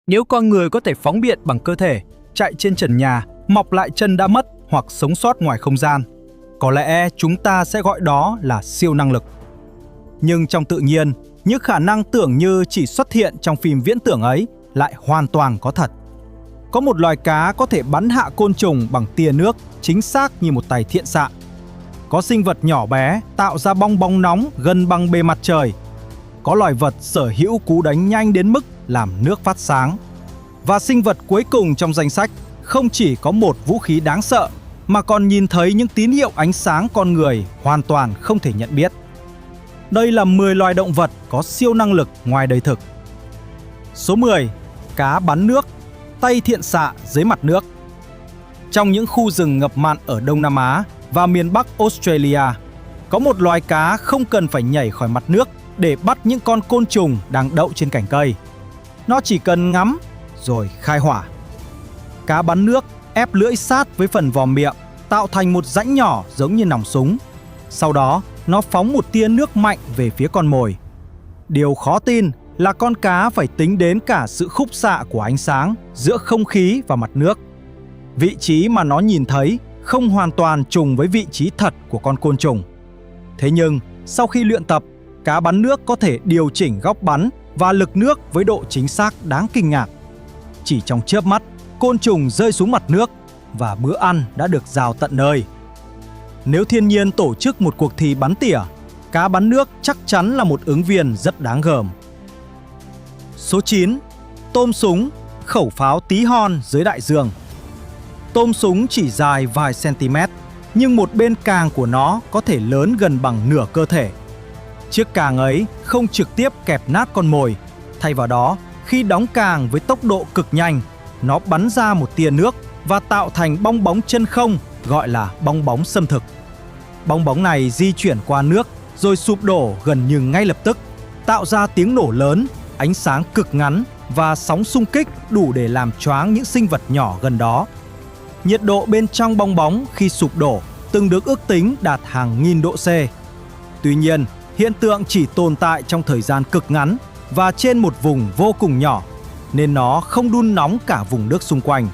Nếu con người có thể phóng điện bằng cơ thể, chạy trên trần nhà, mọc lại chân đã mất hoặc sống sót ngoài không gian, có lẽ chúng ta sẽ gọi đó là siêu năng lực. Nhưng trong tự nhiên, những khả năng tưởng như chỉ xuất hiện trong phim viễn tưởng ấy lại hoàn toàn có thật. Có một loài cá có thể bắn hạ côn trùng bằng tia nước chính xác như một tay thiện xạ. Có sinh vật nhỏ bé tạo ra bong bóng nóng gần bằng bề mặt trời. Có loài vật sở hữu cú đánh nhanh đến mức làm nước phát sáng. Và sinh vật cuối cùng trong danh sách không chỉ có một vũ khí đáng sợ, mà còn nhìn thấy những tín hiệu ánh sáng con người hoàn toàn không thể nhận biết. Đây là 10 loài động vật có siêu năng lực ngoài đời thực. Số 10. Cá bắn nước, tay thiện xạ dưới mặt nước. Trong những khu rừng ngập mặn ở Đông Nam Á và miền Bắc Australia, có một loài cá không cần phải nhảy khỏi mặt nước để bắt những con côn trùng đang đậu trên cành cây. Nó chỉ cần ngắm rồi khai hỏa. Cá bắn nước ép lưỡi sát với phần vòm miệng, tạo thành một rãnh nhỏ giống như nòng súng. Sau đó, nó phóng một tia nước mạnh về phía con mồi. Điều khó tin là con cá phải tính đến cả sự khúc xạ của ánh sáng giữa không khí và mặt nước. Vị trí mà nó nhìn thấy không hoàn toàn trùng với vị trí thật của con côn trùng. Thế nhưng, sau khi luyện tập, cá bắn nước có thể điều chỉnh góc bắn và lực nước với độ chính xác đáng kinh ngạc. Chỉ trong chớp mắt, côn trùng rơi xuống mặt nước và bữa ăn đã được rào tận nơi. Nếu thiên nhiên tổ chức một cuộc thi bắn tỉa, cá bắn nước chắc chắn là một ứng viên rất đáng gờm. Số 9. Tôm súng, khẩu pháo tí hon dưới đại dương. Tôm súng chỉ dài vài cm, nhưng một bên càng của nó có thể lớn gần bằng nửa cơ thể. Chiếc càng ấy không trực tiếp kẹp nát con mồi. Thay vào đó, khi đóng càng với tốc độ cực nhanh, nó bắn ra một tia nước và tạo thành bong bóng chân không gọi là bong bóng xâm thực. Bong bóng này di chuyển qua nước rồi sụp đổ gần như ngay lập tức, tạo ra tiếng nổ lớn, ánh sáng cực ngắn và sóng xung kích đủ để làm choáng những sinh vật nhỏ gần đó. Nhiệt độ bên trong bong bóng khi sụp đổ từng được ước tính đạt hàng nghìn độ C. Tuy nhiên, hiện tượng chỉ tồn tại trong thời gian cực ngắn và trên một vùng vô cùng nhỏ, nên nó không đun nóng cả vùng nước xung quanh.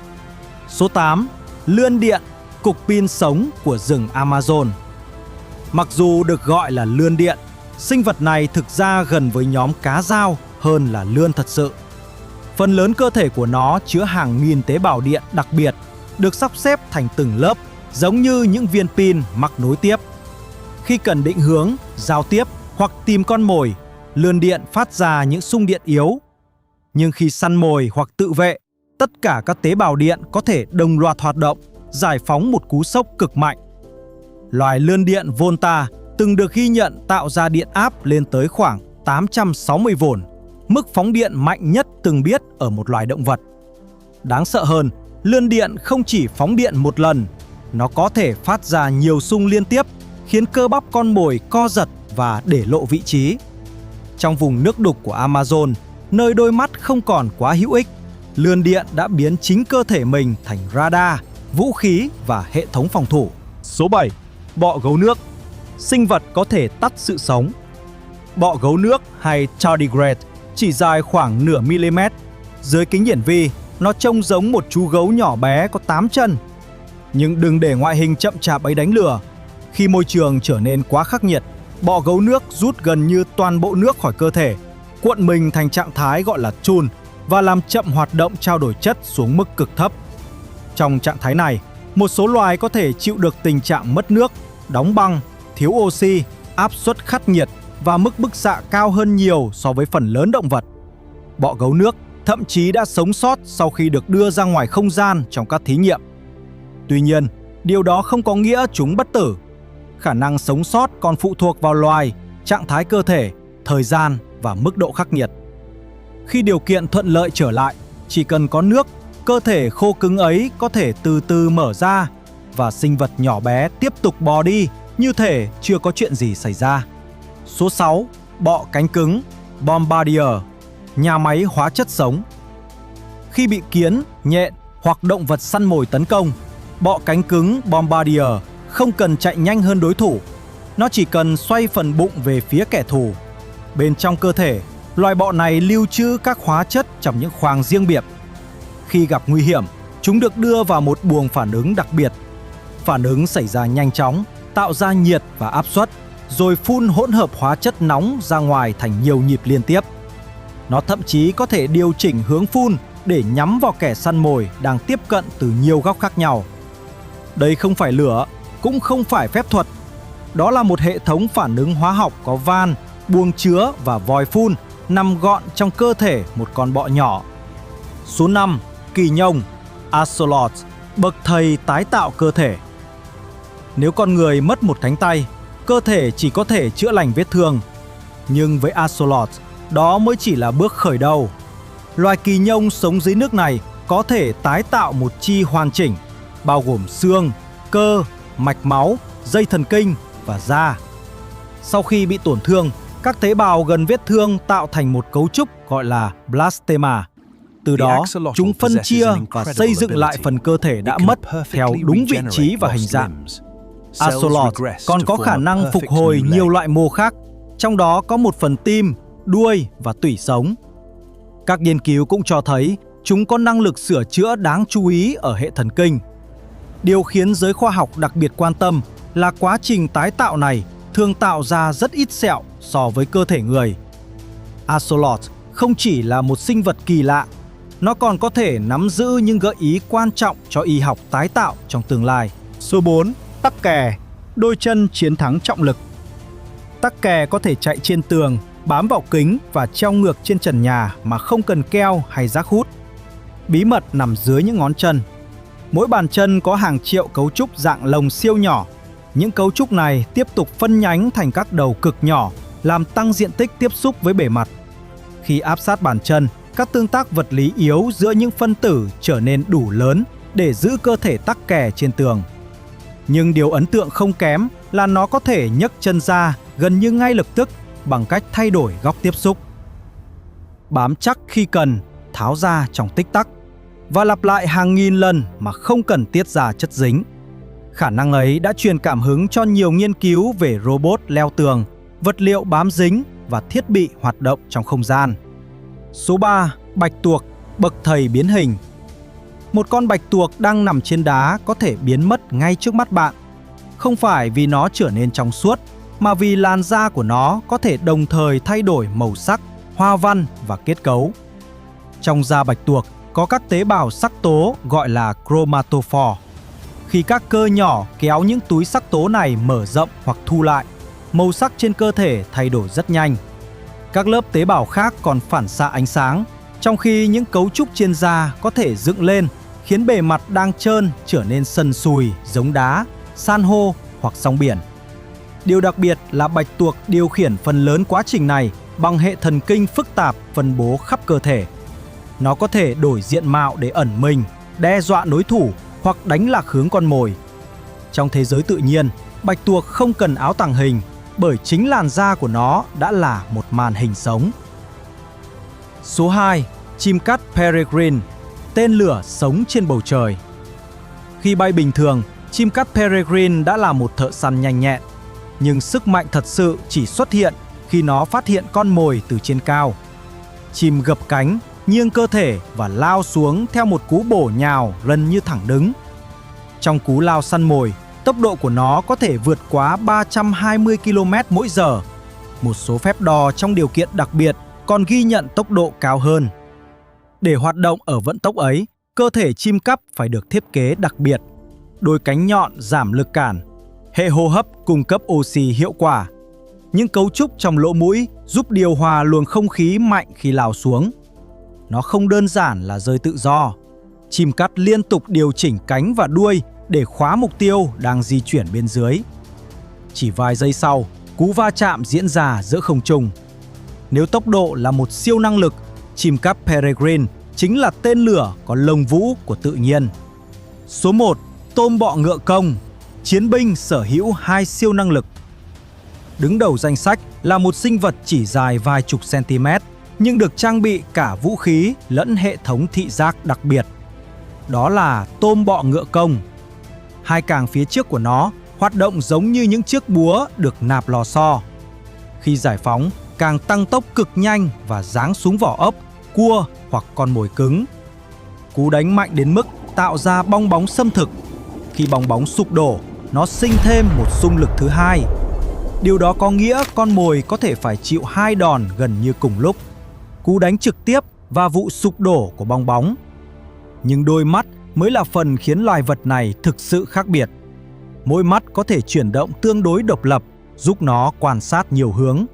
Số 8. Lươn điện, cục pin sống của rừng Amazon. Mặc dù được gọi là lươn điện, sinh vật này thực ra gần với nhóm cá dao hơn là lươn thật sự. Phần lớn cơ thể của nó chứa hàng nghìn tế bào điện đặc biệt, được sắp xếp thành từng lớp, giống như những viên pin mắc nối tiếp. Khi cần định hướng, giao tiếp hoặc tìm con mồi, lươn điện phát ra những xung điện yếu. Nhưng khi săn mồi hoặc tự vệ, tất cả các tế bào điện có thể đồng loạt hoạt động, giải phóng một cú sốc cực mạnh. Loài lươn điện Volta từng được ghi nhận tạo ra điện áp lên tới khoảng 860V, mức phóng điện mạnh nhất từng biết ở một loài động vật. Đáng sợ hơn, lươn điện không chỉ phóng điện một lần, nó có thể phát ra nhiều xung liên tiếp, khiến cơ bắp con mồi co giật và để lộ vị trí. Trong vùng nước đục của Amazon, nơi đôi mắt không còn quá hữu ích, lươn điện đã biến chính cơ thể mình thành radar, vũ khí và hệ thống phòng thủ. Số 7. Bọ gấu nước, sinh vật có thể tắt sự sống. Bọ gấu nước hay tardigrade chỉ dài khoảng nửa mm. Dưới kính hiển vi, nó trông giống một chú gấu nhỏ bé có 8 chân. Nhưng đừng để ngoại hình chậm chạp ấy đánh lừa. Khi môi trường trở nên quá khắc nghiệt, bọ gấu nước rút gần như toàn bộ nước khỏi cơ thể, cuộn mình thành trạng thái gọi là chun và làm chậm hoạt động trao đổi chất xuống mức cực thấp. Trong trạng thái này, một số loài có thể chịu được tình trạng mất nước, đóng băng, thiếu oxy, áp suất khắc nghiệt và mức bức xạ cao hơn nhiều so với phần lớn động vật. Bọ gấu nước thậm chí đã sống sót sau khi được đưa ra ngoài không gian trong các thí nghiệm. Tuy nhiên, điều đó không có nghĩa chúng bất tử. Khả năng sống sót còn phụ thuộc vào loài, trạng thái cơ thể, thời gian và mức độ khắc nghiệt. Khi điều kiện thuận lợi trở lại, chỉ cần có nước, cơ thể khô cứng ấy có thể từ từ mở ra và sinh vật nhỏ bé tiếp tục bò đi như thể chưa có chuyện gì xảy ra. Số 6. Bọ cánh cứng, Bombardier, nhà máy hóa chất sống. Khi bị kiến, nhện hoặc động vật săn mồi tấn công, bọ cánh cứng Bombardier không cần chạy nhanh hơn đối thủ. Nó chỉ cần xoay phần bụng về phía kẻ thù. Bên trong cơ thể, Loài bọ này lưu trữ các hóa chất trong những khoang riêng biệt. Khi gặp nguy hiểm, chúng được đưa vào một buồng phản ứng đặc biệt. Phản ứng xảy ra nhanh chóng, tạo ra nhiệt và áp suất, rồi phun hỗn hợp hóa chất nóng ra ngoài thành nhiều nhịp liên tiếp. Nó thậm chí có thể điều chỉnh hướng phun để nhắm vào kẻ săn mồi đang tiếp cận từ nhiều góc khác nhau. Đây không phải lửa, cũng không phải phép thuật. Đó là một hệ thống phản ứng hóa học có van, buồng chứa và vòi phun nằm gọn trong cơ thể một con bọ nhỏ. Số 5. Kỳ nhông, Axolotl, bậc thầy tái tạo cơ thể. Nếu con người mất một cánh tay, cơ thể chỉ có thể chữa lành vết thương. Nhưng với Axolotl, đó mới chỉ là bước khởi đầu. Loài kỳ nhông sống dưới nước này có thể tái tạo một chi hoàn chỉnh, bao gồm xương, cơ, mạch máu, dây thần kinh và da. Sau khi bị tổn thương, các tế bào gần vết thương tạo thành một cấu trúc gọi là blastema. Từ đó, chúng phân chia và xây dựng lại phần cơ thể đã mất theo đúng vị trí và hình dạng. Axolotl còn có khả năng phục hồi nhiều loại mô khác, trong đó có một phần tim, đuôi và tủy sống. Các nghiên cứu cũng cho thấy chúng có năng lực sửa chữa đáng chú ý ở hệ thần kinh. Điều khiến giới khoa học đặc biệt quan tâm là quá trình tái tạo này thường tạo ra rất ít sẹo so với cơ thể người. Axolotl không chỉ là một sinh vật kỳ lạ, nó còn có thể nắm giữ những gợi ý quan trọng cho y học tái tạo trong tương lai. Số 4. Tắc kè, đôi chân chiến thắng trọng lực. Tắc kè có thể chạy trên tường, bám vào kính và treo ngược trên trần nhà mà không cần keo hay rác hút. Bí mật nằm dưới những ngón chân. Mỗi bàn chân có hàng triệu cấu trúc dạng lồng siêu nhỏ. Những cấu trúc này tiếp tục phân nhánh thành các đầu cực nhỏ, làm tăng diện tích tiếp xúc với bề mặt. Khi áp sát bàn chân, các tương tác vật lý yếu giữa những phân tử trở nên đủ lớn để giữ cơ thể tắc kè trên tường. Nhưng điều ấn tượng không kém là nó có thể nhấc chân ra gần như ngay lập tức bằng cách thay đổi góc tiếp xúc. Bám chắc khi cần, tháo ra trong tích tắc và lặp lại hàng nghìn lần mà không cần tiết ra chất dính. Khả năng ấy đã truyền cảm hứng cho nhiều nghiên cứu về robot leo tường, vật liệu bám dính và thiết bị hoạt động trong không gian. Số 3. Bạch tuộc, bậc thầy biến hình. Một con bạch tuộc đang nằm trên đá có thể biến mất ngay trước mắt bạn. Không phải vì nó trở nên trong suốt, mà vì làn da của nó có thể đồng thời thay đổi màu sắc, hoa văn và kết cấu. Trong da bạch tuộc có các tế bào sắc tố gọi là chromatophore. Khi các cơ nhỏ kéo những túi sắc tố này mở rộng hoặc thu lại, màu sắc trên cơ thể thay đổi rất nhanh. Các lớp tế bào khác còn phản xạ ánh sáng, trong khi những cấu trúc trên da có thể dựng lên, khiến bề mặt đang trơn trở nên sần sùi giống đá, san hô hoặc sóng biển. Điều đặc biệt là bạch tuộc điều khiển phần lớn quá trình này bằng hệ thần kinh phức tạp phân bố khắp cơ thể. Nó có thể đổi diện mạo để ẩn mình, đe dọa đối thủ hoặc đánh lạc hướng con mồi. Trong thế giới tự nhiên, bạch tuộc không cần áo tàng hình bởi chính làn da của nó đã là một màn hình sống. Số 2. Chim cắt peregrine, tên lửa sống trên bầu trời. Khi bay bình thường, chim cắt peregrine đã là một thợ săn nhanh nhẹn. Nhưng sức mạnh thật sự chỉ xuất hiện khi nó phát hiện con mồi từ trên cao. Chim gập cánh, nghiêng cơ thể và lao xuống theo một cú bổ nhào gần như thẳng đứng. Trong cú lao săn mồi, tốc độ của nó có thể vượt quá 320 km/h. Một số phép đo trong điều kiện đặc biệt còn ghi nhận tốc độ cao hơn. Để hoạt động ở vận tốc ấy, cơ thể chim cắp phải được thiết kế đặc biệt. Đôi cánh nhọn giảm lực cản, hệ hô hấp cung cấp oxy hiệu quả. Những cấu trúc trong lỗ mũi giúp điều hòa luồng không khí mạnh khi lao xuống. Nó không đơn giản là rơi tự do. Chim cắt liên tục điều chỉnh cánh và đuôi để khóa mục tiêu đang di chuyển bên dưới. Chỉ vài giây sau, cú va chạm diễn ra giữa không trung. Nếu tốc độ là một siêu năng lực, chim cắp peregrine chính là tên lửa có lông vũ của tự nhiên. Số 1. Tôm bọ ngựa công, chiến binh sở hữu 2 siêu năng lực. Đứng đầu danh sách là một sinh vật chỉ dài vài chục cm, nhưng được trang bị cả vũ khí lẫn hệ thống thị giác đặc biệt. Đó là tôm bọ ngựa công. Hai càng phía trước của nó hoạt động giống như những chiếc búa được nạp lò xo. Khi giải phóng, càng tăng tốc cực nhanh và giáng xuống vỏ ốc, cua hoặc con mồi cứng. Cú đánh mạnh đến mức tạo ra bong bóng xâm thực. Khi bong bóng sụp đổ, nó sinh thêm một xung lực thứ hai. Điều đó có nghĩa con mồi có thể phải chịu 2 đòn gần như cùng lúc. Cú đánh trực tiếp và vụ sụp đổ của bong bóng. Nhưng đôi mắt mới là phần khiến loài vật này thực sự khác biệt. Mỗi mắt có thể chuyển động tương đối độc lập, giúp nó quan sát nhiều hướng.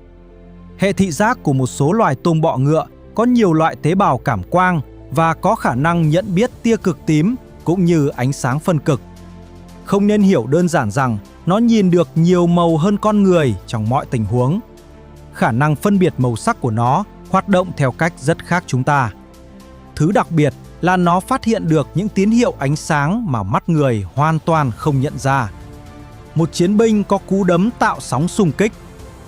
Hệ thị giác của một số loài tôm bọ ngựa có nhiều loại tế bào cảm quang và có khả năng nhận biết tia cực tím cũng như ánh sáng phân cực. Không nên hiểu đơn giản rằng nó nhìn được nhiều màu hơn con người trong mọi tình huống. Khả năng phân biệt màu sắc của nó hoạt động theo cách rất khác chúng ta. Thứ đặc biệt là nó phát hiện được những tín hiệu ánh sáng mà mắt người hoàn toàn không nhận ra. Một chiến binh có cú đấm tạo sóng xung kích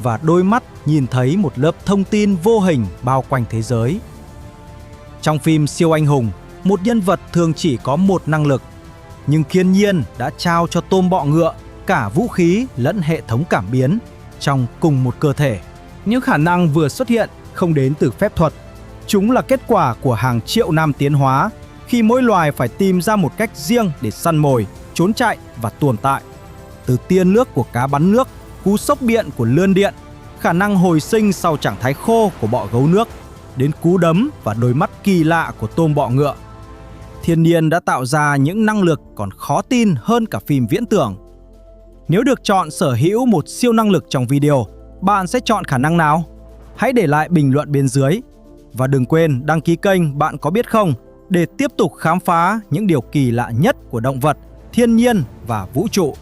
và đôi mắt nhìn thấy một lớp thông tin vô hình bao quanh thế giới. Trong phim siêu anh hùng, một nhân vật thường chỉ có một năng lực, nhưng thiên nhiên đã trao cho tôm bọ ngựa cả vũ khí lẫn hệ thống cảm biến trong cùng một cơ thể. Những khả năng vừa xuất hiện không đến từ phép thuật. Chúng là kết quả của hàng triệu năm tiến hóa, khi mỗi loài phải tìm ra một cách riêng để săn mồi, trốn chạy và tồn tại. Từ tiên nước của cá bắn nước, cú sốc điện của lươn điện, khả năng hồi sinh sau trạng thái khô của bọ gấu nước, đến cú đấm và đôi mắt kỳ lạ của tôm bọ ngựa. Thiên nhiên đã tạo ra những năng lực còn khó tin hơn cả phim viễn tưởng. Nếu được chọn sở hữu một siêu năng lực trong video, bạn sẽ chọn khả năng nào? Hãy để lại bình luận bên dưới. Và đừng quên đăng ký kênh Bạn Có Biết Không để tiếp tục khám phá những điều kỳ lạ nhất của động vật, thiên nhiên và vũ trụ.